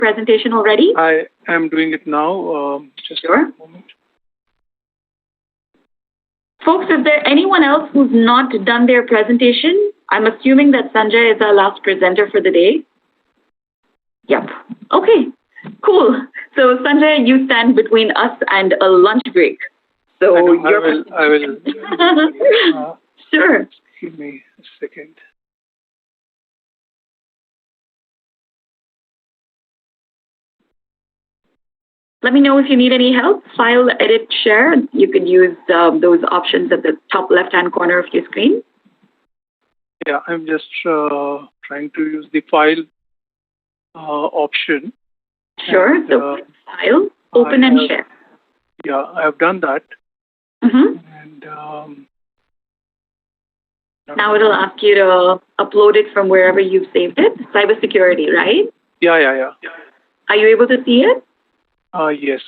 presentation already? I am doing it now. Just Sure. a moment. Folks, is there anyone else who's not done their presentation? I'm assuming that Sanjay is our last presenter for the day. Yep. Okay, cool. So Sanjay, you stand between us and a lunch break. So I will. Sure. Give me a second. Let me know if you need any help. File, edit, share. You could use those options at the top left-hand corner of your screen. Yeah, I'm just trying to use the file option. Sure. And, so file, open and share. Yeah, I have done that. Mm-hmm. And now it'll ask you to upload it from wherever you've saved it. Cybersecurity, right? Yeah. Are you able to see it? Yes.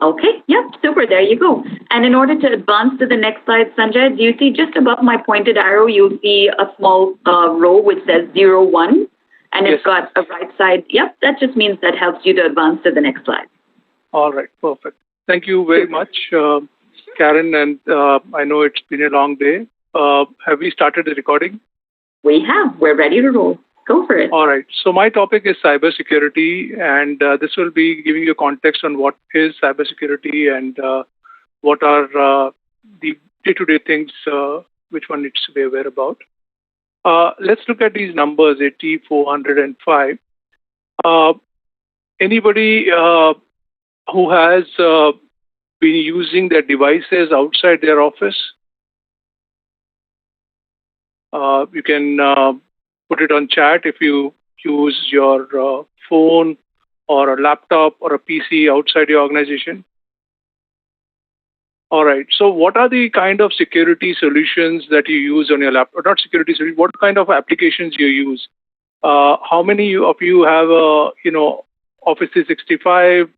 Okay, yeah, super, there you go. And in order to advance to the next slide, Sanjay, do you see just above my pointed arrow, you'll see a small row which says 01, and Yes. it's got a right side. Yep, that just means that helps you to advance to the next slide. All right, perfect. Thank you very much, Karen, and I know it's been a long day. Have we started the recording? We have. We're ready to roll. Go for it. All right. So my topic is cybersecurity, and this will be giving you context on what is cybersecurity and what are the day-to-day things which one needs to be aware about. Let's look at these numbers, 80, 405. Anybody who has been using their devices outside their office? You can put it on chat if you use your phone or a laptop or a PC outside your organization. All right. So what are the kind of security solutions that you use on your laptop? Not security solutions, what kind of applications you use? How many of you have Office 365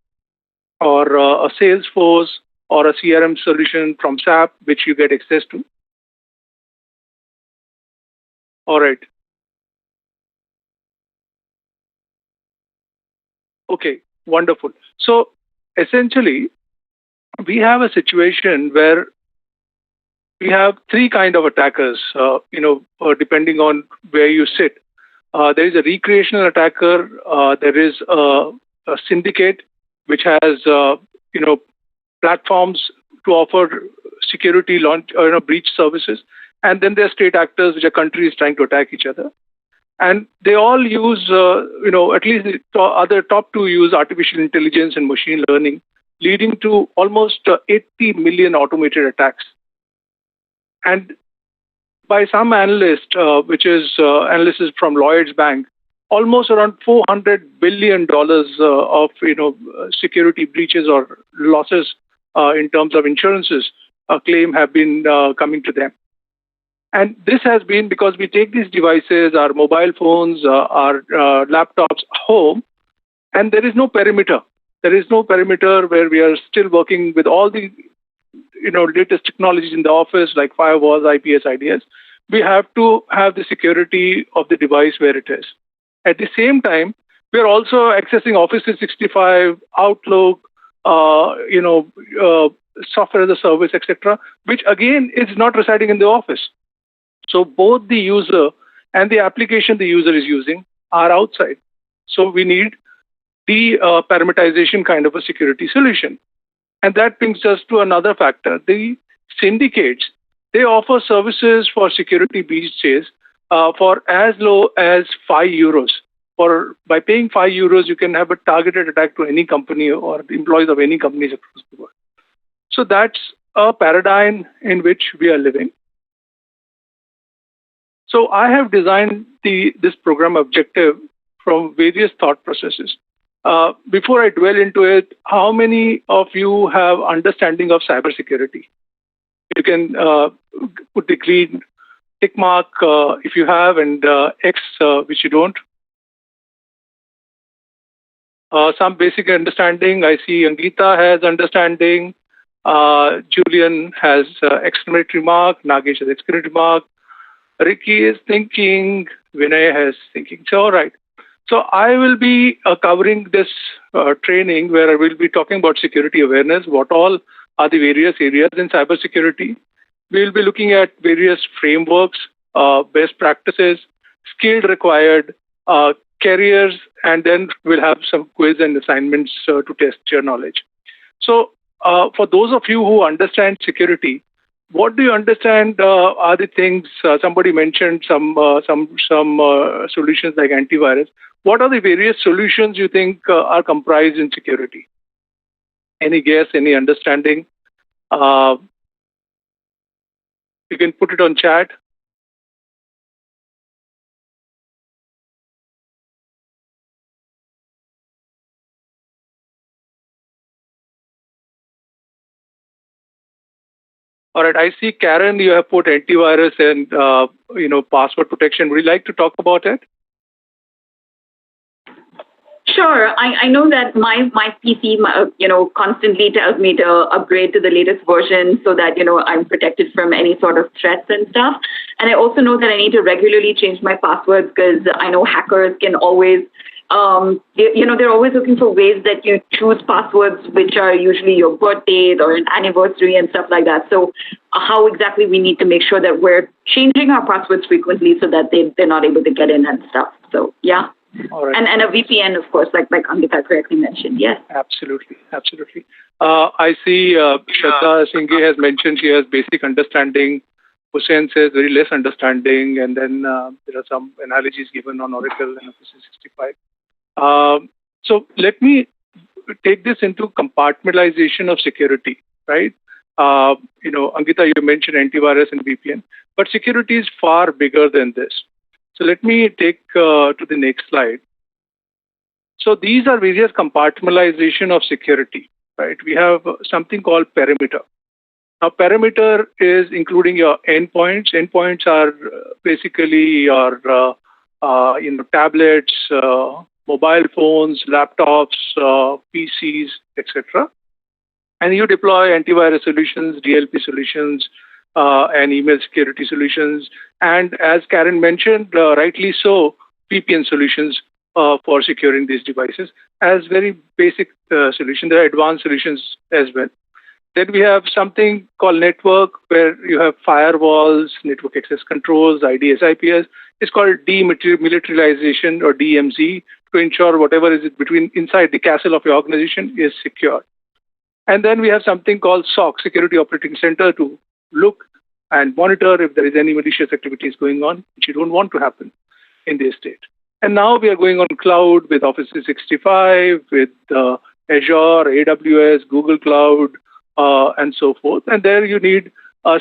or a Salesforce or a CRM solution from SAP which you get access to? All right. Okay, wonderful. So essentially, we have a situation where we have three kind of attackers, depending on where you sit. There is a recreational attacker. There is a syndicate, which has, platforms to offer security launch or breach services. And then there are state actors, which are countries trying to attack each other. And they all use, at least the other top two use artificial intelligence and machine learning, leading to almost 80 million automated attacks. And by some analyst, which is analysis from Lloyd's Bank, almost around $400 billion of security breaches or losses in terms of insurances claim have been coming to them. And this has been because we take these devices, our mobile phones, our laptops home, and there is no perimeter. There is no perimeter where we are still working with all the latest technologies in the office like firewalls, IPS, IDS. We have to have the security of the device where it is. At the same time, we are also accessing Office 365, Outlook, software as a service, etc., which again is not residing in the office. So both the user and the application the user is using are outside. So we need the parameterization kind of a security solution. And that brings us to another factor. The syndicates, they offer services for security breaches for as low as €5. By paying €5, you can have a targeted attack to any company or the employees of any companies across the world. So that's a paradigm in which we are living. So I have designed this program objective from various thought processes. Before I dwell into it, how many of you have understanding of cybersecurity? You can put the green tick mark if you have, and X which you don't. Some basic understanding. I see Angita has understanding. Julian has exclamatory mark. Nagesh has exclamatory mark. Ricky is thinking. Vinay has thinking. So, all right. So I will be covering this training where I will be talking about security awareness, what all are the various areas in cybersecurity. We will be looking at various frameworks, best practices, skill required, careers, and then we'll have some quiz and assignments to test your knowledge. So for those of you who understand security, what do you understand are the things? Somebody mentioned some solutions like antivirus. What are the various solutions you think are comprised in security? Any guess? Any understanding? You can put it on chat. All right. I see, Karen, you have put antivirus and password protection. Would you like to talk about it? Sure. I know that my PC, constantly tells me to upgrade to the latest version so that, I'm protected from any sort of threats and stuff. And I also know that I need to regularly change my passwords because I know hackers can always, they're always looking for ways that you choose passwords which are usually your birth date or an anniversary and stuff like that. So how exactly we need to make sure that we're changing our passwords frequently so that they're not able to get in and stuff. So, yeah. All right. And a VPN, of course, like Angita correctly mentioned. Yes. Absolutely. I see Shraddha Singhi has mentioned she has basic understanding. Hussain says very less understanding. And then there are some analogies given on Oracle and Office 365. So let me take this into compartmentalization of security, right? Angita, you mentioned antivirus and VPN, but security is far bigger than this. So let me take to the next slide. So these are various compartmentalization of security, right? We have something called perimeter. Now, perimeter is including your endpoints. Endpoints are basically your tablets, mobile phones, laptops, PCs, etc. And you deploy antivirus solutions, DLP solutions, and email security solutions. And as Karen mentioned, rightly so, VPN solutions for securing these devices as very basic solution. There are advanced solutions as well. Then we have something called network, where you have firewalls, network access controls, IDS, IPS. It's called demilitarization or DMZ to ensure whatever is inside the castle of your organization is secure. And then we have something called SOC, Security Operating Center, to look and monitor if there is any malicious activities going on, which you don't want to happen in the estate. And now we are going on cloud with Office 365, with Azure, AWS, Google Cloud, and so forth. And there you need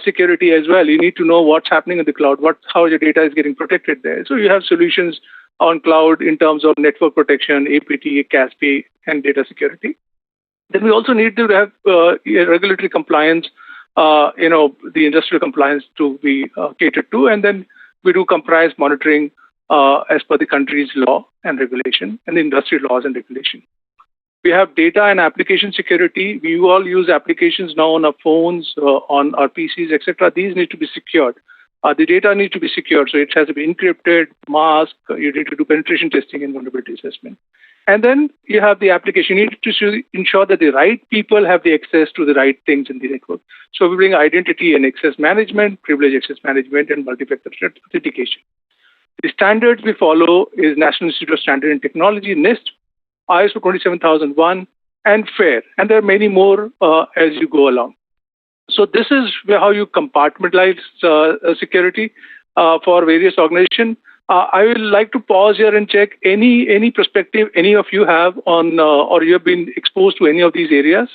security as well. You need to know what's happening in the cloud, how your data is getting protected there. So you have solutions on cloud in terms of network protection, APT, CASP, and data security. Then we also need to have regulatory compliance, the industrial compliance to be catered to. And then we do compliance monitoring as per the country's law and regulation and the industry laws and regulation. We have data and application security. We all use applications now on our phones, on our PCs, etc. These need to be secured. The data needs to be secured, so it has to be encrypted, masked. You need to do penetration testing and vulnerability assessment. And then you have the application. You need to ensure that the right people have the access to the right things in the network. So we bring identity and access management, privilege access management, and multi-factor authentication. The standards we follow is National Institute of Standard and Technology, NIST, ISO 27001, and FAIR. And there are many more as you go along. So this is how you compartmentalize security for various organizations. I would like to pause here and check any perspective any of you have on or you have been exposed to any of these areas.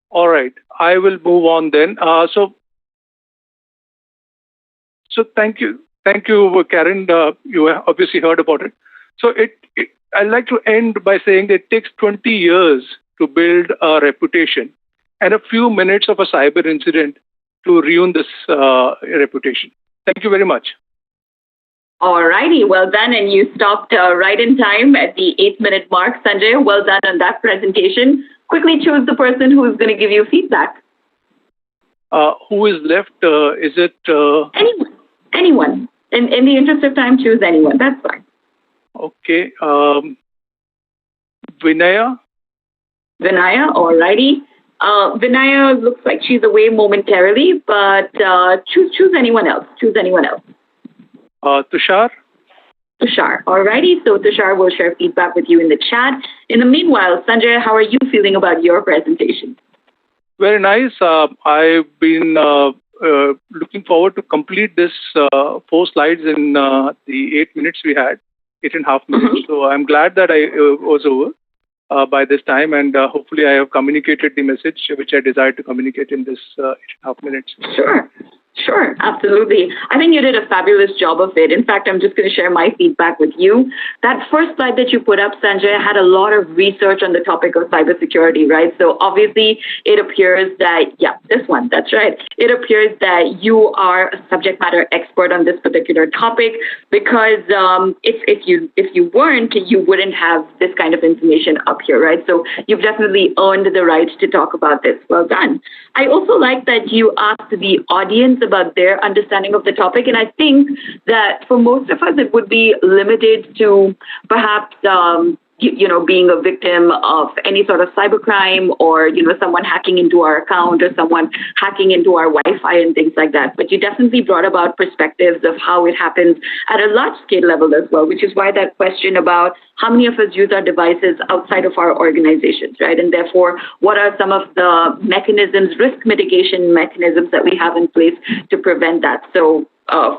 All right, I will move on then. So thank you, Karen. You have obviously heard about it. So I'd like to end by saying that it takes 20 years to build a reputation, and a few minutes of a cyber incident to ruin this reputation. Thank you very much. All righty, well done, and you stopped right in time at the 8-minute mark, Sanjay. Well done on that presentation. Quickly choose the person who's going to give you feedback. Who is left? Is it Anyone. Anyone. In the interest of time, choose anyone. That's fine. okay? Vinaya? Vinaya, alrighty. Vinaya looks like she's away momentarily, but choose anyone else. Choose anyone else. Tushar? Tushar, alrighty. So Tushar will share feedback with you in the chat. In the meanwhile, Sanjay, how are you feeling about your presentation? Very nice. I've been looking forward to complete this 4 slides in the 8 minutes we had, 8.5 minutes. Mm-hmm. So I'm glad that I was over by this time, and hopefully I have communicated the message which I desired to communicate in this 8.5 minutes. Sure, absolutely. I think you did a fabulous job of it. In fact, I'm just going to share my feedback with you. That first slide that you put up, Sanjay, had a lot of research on the topic of cybersecurity, right? So obviously, it appears that, this one, that's right. It appears that you are a subject matter expert on this particular topic, because if you weren't, you wouldn't have this kind of information up here, right? So you've definitely earned the right to talk about this. Well done. I also like that you asked the audience about their understanding of the topic. And I think that for most of us, it would be limited to perhaps, being a victim of any sort of cybercrime, or, someone hacking into our account, or someone hacking into our Wi-Fi and things like that. But you definitely brought about perspectives of how it happens at a large scale level as well, which is why that question about how many of us use our devices outside of our organizations, right? And therefore, what are some of the mechanisms, risk mitigation mechanisms that we have in place to prevent that? So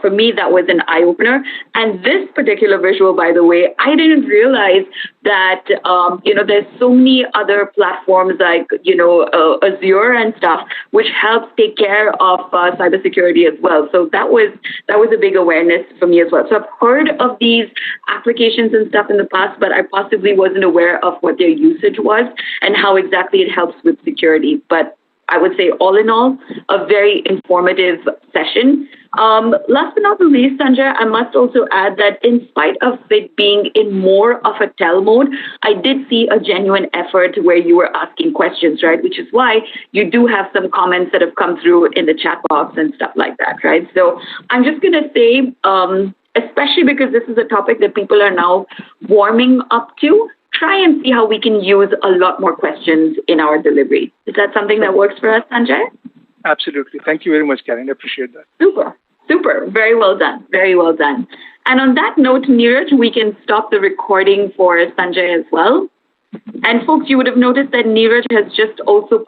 for me, that was an eye-opener. And this particular visual, by the way, I didn't realize that, there's so many other platforms like, Azure and stuff, which helps take care of cybersecurity as well. So that was a big awareness for me as well. So I've heard of these applications and stuff in the past, but I possibly wasn't aware of what their usage was and how exactly it helps with security. But I would say, all in all, a very informative session. Last but not the least, Sanjay, I must also add that in spite of it being in more of a tell mode, I did see a genuine effort where you were asking questions, right? Which is why you do have some comments that have come through in the chat box and stuff like that, right? So I'm just going to say, especially because this is a topic that people are now warming up to, try and see how we can use a lot more questions in our delivery. Is that something that works for us, Sanjay? Absolutely. Thank you very much, Karen. I appreciate that. Super. Very well done. And on that note, Neeraj, we can stop the recording for Sanjay as well. And folks, you would have noticed that Neeraj has just also